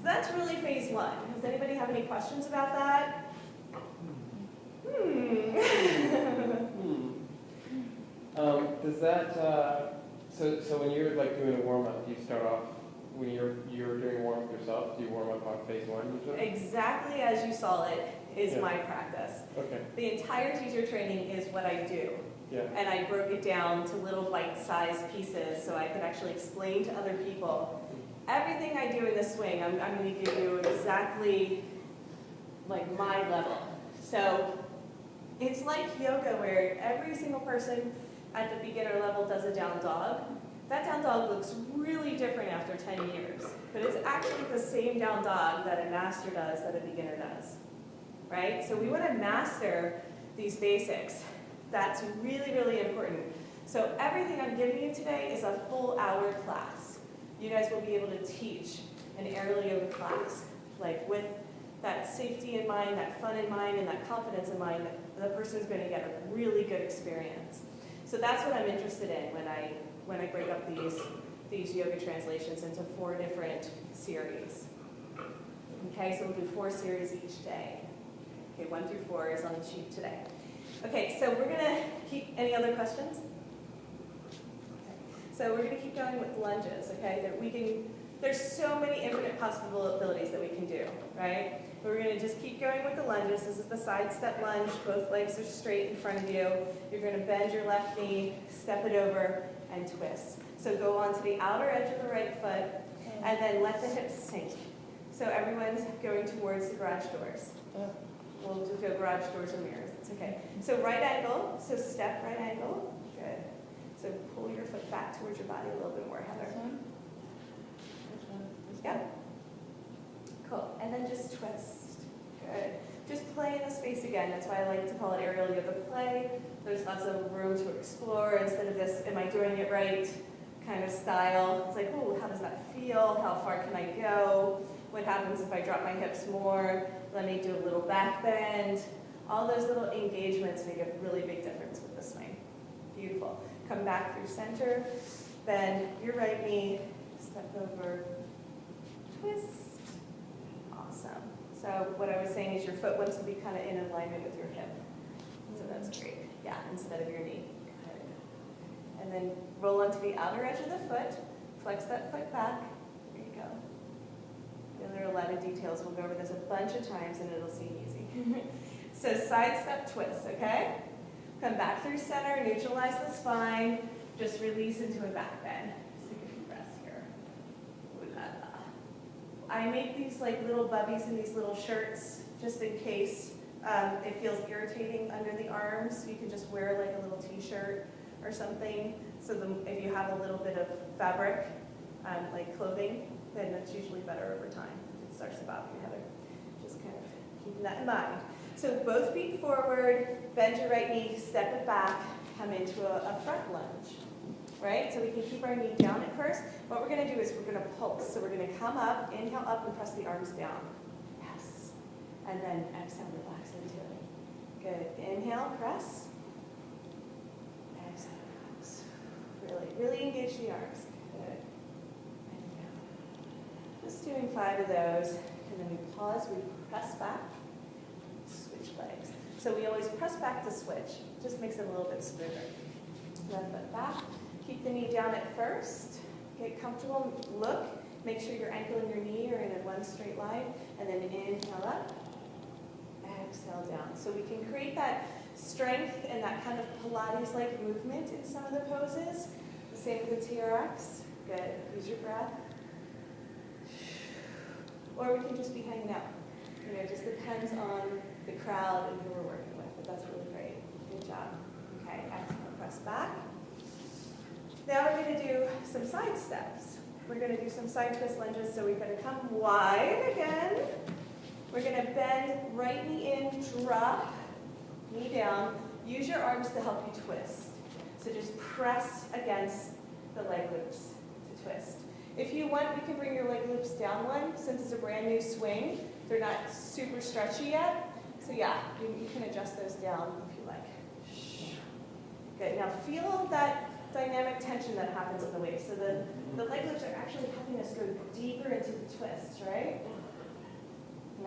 that's really phase one. Does anybody have any questions about that? Does that, so when you're like doing a warm-up, do you start off, when you're doing a warm-up yourself, do you warm up on phase one usually? Exactly as you saw it is my practice. Okay. The entire teacher training is what I do. Yeah. And I broke it down to little bite-sized pieces so I could actually explain to other people. Everything I do in the swing, I'm going to give you exactly like my level. So it's like yoga where every single person at the beginner level does a down dog. That down dog looks really different after 10 years, but it's actually the same down dog that a master does that a beginner does, right? So we want to master these basics. That's really, really important. So everything I'm giving you today is a full hour class. You guys will be able to teach an aerial yoga class, like with that safety in mind, that fun in mind, and that confidence in mind, that the person's going to get a really good experience. So that's what I'm interested in when I break up these yoga translations into 4 different series. Okay, so we'll do 4 series each day. Okay, 1 through 4 is on the sheet today. Okay, so we're going to keep, any other questions? Okay. So we're going to keep going with lunges, okay? There's so many infinite possibilities that we can do, right? But we're going to just keep going with the lunges. This is the side step lunge. Both legs are straight in front of you. You're going to bend your left knee, step it over, and twist. So go onto the outer edge of the right foot, and then let the hips sink. So everyone's going towards the garage doors. We'll just go garage doors or mirrors. It's okay. So right angle. So step right angle. Good. So pull your foot back towards your body a little bit more, Heather. Yeah. Cool. And then just twist. Good. Just play in the space again. That's why I like to call it aerial yoga play. There's lots of room to explore instead of this, am I doing it right kind of style. It's like, oh, how does that feel? How far can I go? What happens if I drop my hips more? Let me do a little back bend. All those little engagements make a really big difference with the swing. Beautiful. Come back through center. Bend your right knee. Step over. Twist. Awesome. So what I was saying is your foot wants to be kind of in alignment with your hip. So that's great. Yeah, instead of your knee. Good. And then roll onto the outer edge of the foot. Flex that foot back. There you go. There are a lot of details. We'll go over this a bunch of times and it'll seem easy. So side step twist, okay? Come back through center, neutralize the spine. Just release into a back bend. Just take a few breaths here. Ooh la la. I make these like little bubbies in these little shirts just in case it feels irritating under the arms. So you can just wear like a little t-shirt or something. So if you have a little bit of fabric, like clothing, then that's usually better over time if it starts to bother you, Heather. Just kind of keeping that in mind. So both feet forward, bend your right knee, step it back, come into a front lunge, right? So we can keep our knee down at first. What we're going to do is we're going to pulse. So we're going to come up, inhale up, and press the arms down. Yes. And then exhale, relax into it. Good. Inhale, press. Exhale, relax. Really engage the arms. Good. Just doing 5 of those, and then we pause, we press back, switch legs. So we always press back to switch, just makes it a little bit smoother. Left foot back, keep the knee down at first, get comfortable, look, make sure your ankle and your knee are in a one straight line, and then inhale up, exhale down. So we can create that strength and that kind of Pilates-like movement in some of the poses. The same with the TRX. Good, use your breath. Or we can just be hanging out. You know, it just depends on the crowd and who we're working with, but that's really great. Good job. Okay, exhale, press back. Now we're going to do some side steps. We're going to do some side twist lunges, so we're going to come wide again. We're going to bend right knee in, drop, knee down. Use your arms to help you twist. So just press against the leg loops to twist. If you want, you can bring your leg loops down one. Since it's a brand new swing, they're not super stretchy yet. So yeah, you can adjust those down if you like. Good, now feel that dynamic tension that happens in the waist. So the leg loops are actually helping us go deeper into the twist, right?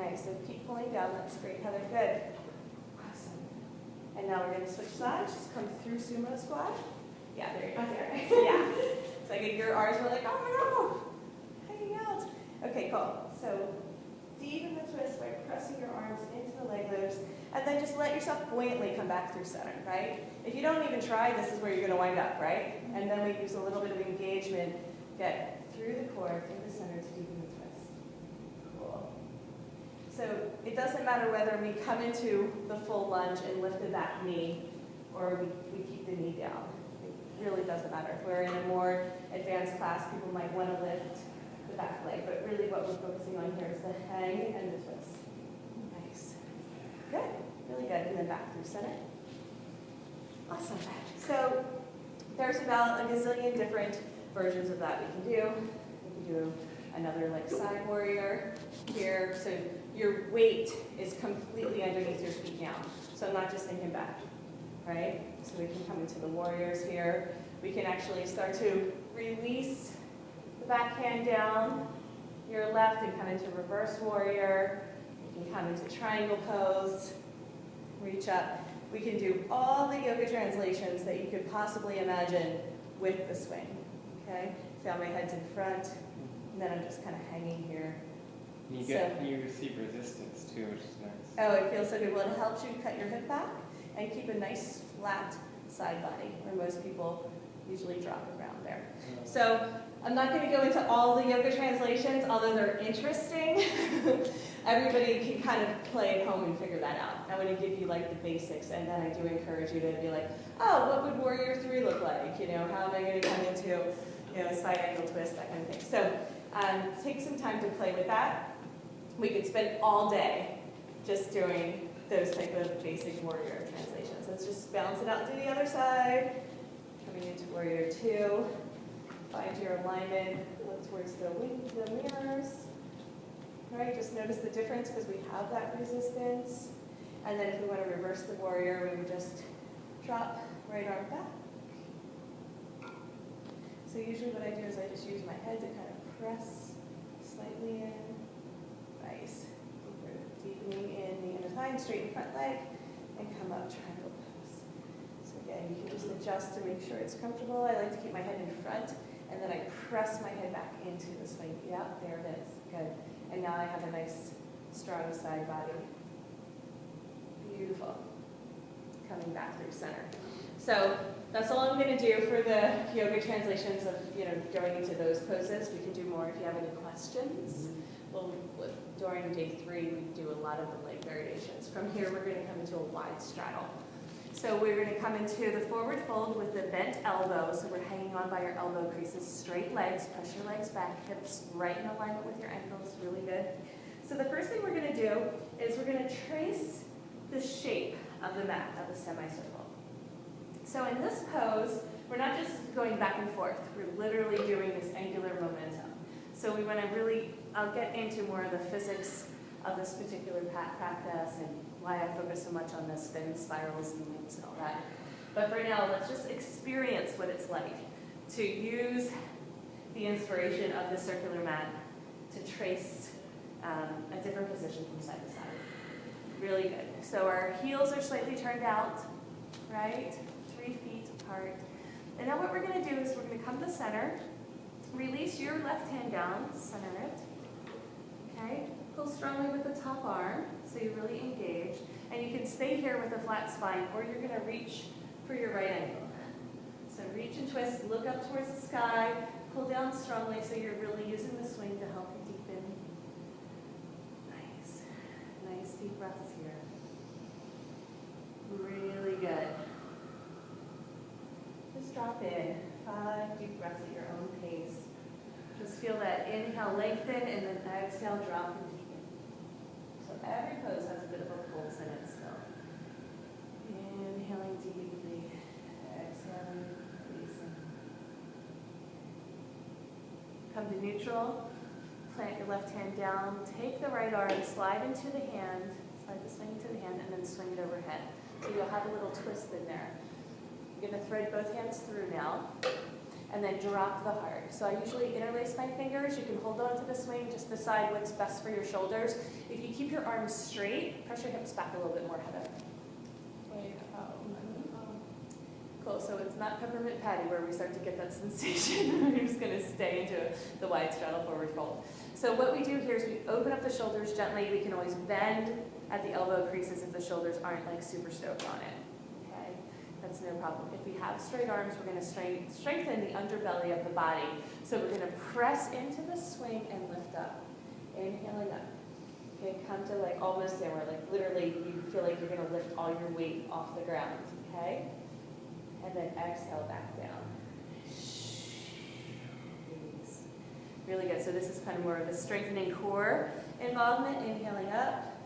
Nice, so keep pulling down, that's great, Heather, good. Awesome. And now we're gonna switch sides, just come through sumo squat. Yeah, there you go, there. Yeah. So your arms were like, oh my God, hanging out. Okay, cool. So deepen the twist by pressing your arms into the leg loops, and then just let yourself buoyantly come back through center, right? If you don't even try, this is where you're gonna wind up, right? And then we use a little bit of engagement, get through the core, through the center to deepen the twist. Cool. So it doesn't matter whether we come into the full lunge and lift the back knee, or we keep the knee down. It really doesn't matter. If we're in a more advanced class, people might want to lift the back leg, but really what we're focusing on here is the hang and the twist. Nice. Good. Really good. And then back through center. Awesome. So there's about a gazillion different versions of that we can do. We can do another like side warrior here. So your weight is completely underneath your feet now. So I'm not just thinking back, right? So we can come into the warriors here. We can actually start to release the back hand down your left and come into reverse warrior. You can come into triangle pose, reach up. We can do all the yoga translations that you could possibly imagine with the swing, okay? So my head's in front, and then I'm just kind of hanging here. You receive resistance too, which is nice. Oh, it feels so good. Well, it helps you cut your hip back and keep a nice flat side body, where most people usually drop around there. So I'm not going to go into all the yoga translations, although they're interesting. Everybody can kind of play at home and figure that out. I want to give you like the basics, and then I do encourage you to be like, oh, what would Warrior 3 look like? You know, how am I going to come into, you know, side angle twist, that kind of thing. So take some time to play with that. We could spend all day just doing those type of basic warrior translations. Let's just bounce it out to the other side. Coming into warrior 2. Find your alignment. Look towards the mirrors. Right, just notice the difference because we have that resistance. And then if we want to reverse the warrior, we would just drop right arm back. So usually what I do is I just use my head to kind of press slightly in. Nice. Deepening in the inner thigh and straighten front leg, and come up triangle pose. So again, you can just adjust to make sure it's comfortable. I like to keep my head in front, and then I press my head back into the swing. Yeah, there it is. Good. And now I have a nice, strong side body. Beautiful. Coming back through center. So that's all I'm going to do for the yoga translations of, you know, going into those poses. We can do more if you have any questions. Well, during day 3, we do a lot of the leg variations. From here, we're going to come into a wide straddle. So we're going to come into the forward fold with the bent elbow. So we're hanging on by your elbow creases, straight legs, push your legs back, hips right in alignment with your ankles, really good. So the first thing we're going to do is we're going to trace the shape of the mat, of the semicircle. So in this pose, we're not just going back and forth. We're literally doing this angular momentum. So we want to really, I'll get into more of the physics of this particular practice and why I focus so much on the spin spirals and loops and all that. But for now, let's just experience what it's like to use the inspiration of the circular mat to trace a different position from side to side. Really good. So our heels are slightly turned out, right? 3 feet apart. And now what we're going to do is we're going to come to center. Release your left hand down, center it. Okay? Pull strongly with the top arm, so you really engage. And you can stay here with a flat spine, or you're going to reach for your right ankle. So reach and twist, look up towards the sky, pull down strongly so you're really using the swing to help you deepen. Nice. Nice deep breaths here. Really good. Just drop in. 5 deep breaths at your own pace. Just feel that inhale, lengthen, and then exhale, drop and deepen. So every pose has a bit of a pulse in it still. Inhaling deeply, exhaling, releasing. Come to neutral, plant your left hand down, take the right arm, slide into the hand, slide the swing into the hand, and then swing it overhead. So you'll have a little twist in there. You're going to thread both hands through now. and then drop the heart. So I usually interlace my fingers. You can hold on to the swing, just decide what's best for your shoulders. If you keep your arms straight, press your hips back a little bit more, Heather. Cool, so it's not peppermint patty where we start to get that sensation. We're just gonna stay into the wide straddle forward fold. So what we do here is we open up the shoulders gently. We can always bend at the elbow creases if the shoulders aren't like super stoked on it, okay? That's no problem. If we have straight arms, we're gonna strengthen the underbelly of the body. So we're gonna press into the swing and lift up. Inhaling up. Okay, come to like almost there where like literally you feel like you're gonna lift all your weight off the ground, okay? And then exhale back down. Release. Really good. So this is kind of more of a strengthening core involvement. Inhaling up.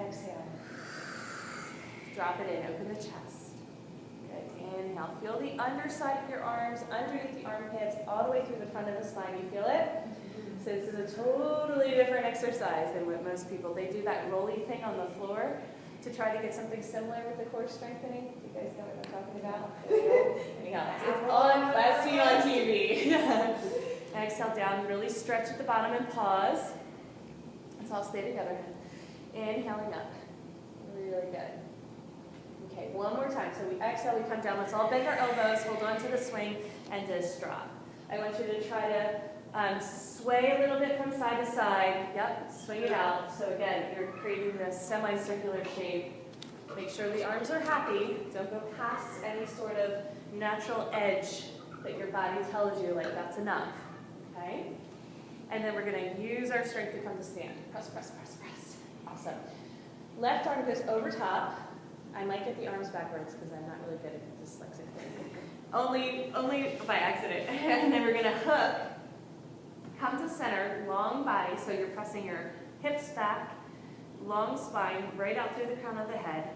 Exhale. Drop it in. Open the chest. Good. Inhale. Feel the underside of your arms, underneath the armpits, all the way through the front of the spine. You feel it? So this is a totally different exercise than what most people, they do that rolly thing on the floor to try to get something similar with the core strengthening. You guys know what I'm talking about? Anyhow, it's on, last seen on TV. Exhale down, really stretch at the bottom and pause. Let's all stay together. Inhaling up. Really good. Okay, one more time. So we exhale, we come down. Let's all bend our elbows, hold on to the swing, and just drop. I want you to try to sway a little bit from side to side. Yep, swing it out. So again, you're creating this semicircular shape. Make sure the arms are happy. Don't go past any sort of natural edge that your body tells you, like, that's enough. Okay? And then we're going to use our strength to come to stand. Press, press, press, press. Awesome. Left arm goes over top. I might get the arms backwards because I'm not really good at the dyslexic thing. Only by accident. And then we're going to hook. Come to center, long body, so you're pressing your hips back, long spine, right out through the crown of the head.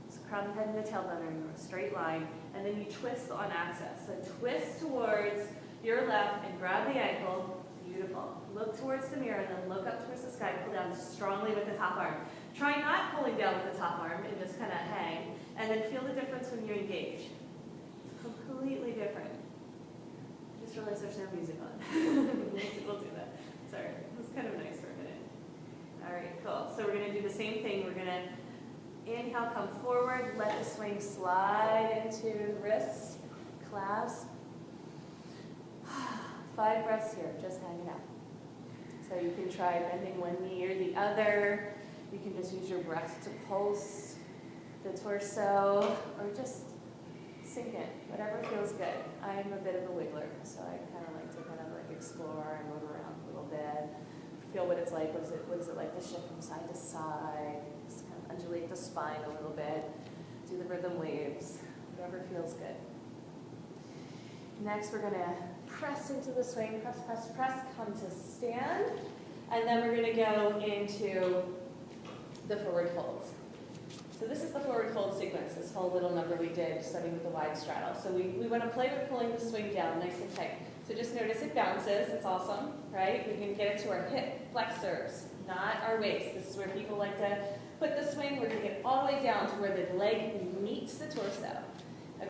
So crown of the head and the tailbone are in a straight line, and then you twist on axis. So twist towards your left and grab the ankle. Beautiful. Look towards the mirror and then look up towards the sky. Pull down strongly with the top arm. Try not pulling down with the top arm and just kind of hang, and then feel the difference when you engage. It's completely different. I just realized there's no music on. We'll do that. Sorry, it was kind of nice for a minute. All right, cool. So we're going to do the same thing. We're going to inhale, come forward, let the swing slide into the wrists, clasp. 5 breaths here, just hanging out. So you can try bending one knee or the other. You can just use your breath to pulse the torso, or just sink in, whatever feels good. I'm a bit of a wiggler, so I kind of like to explore and move around a little bit. Feel what it's like. What is it like to shift from side to side? Just kind of undulate the spine a little bit. Do the rhythm waves. Whatever feels good. Next, we're going to press into the swing. Press, press, press. Come to stand. And then we're going to go into the forward folds. So this is the forward fold sequence, this whole little number we did starting with the wide straddle. So we want to play with pulling the swing down nice and tight. So just notice it bounces, it's awesome, right? We can get it to our hip flexors, not our waist. This is where people like to put the swing. We're going to get all the way down to where the leg meets the torso.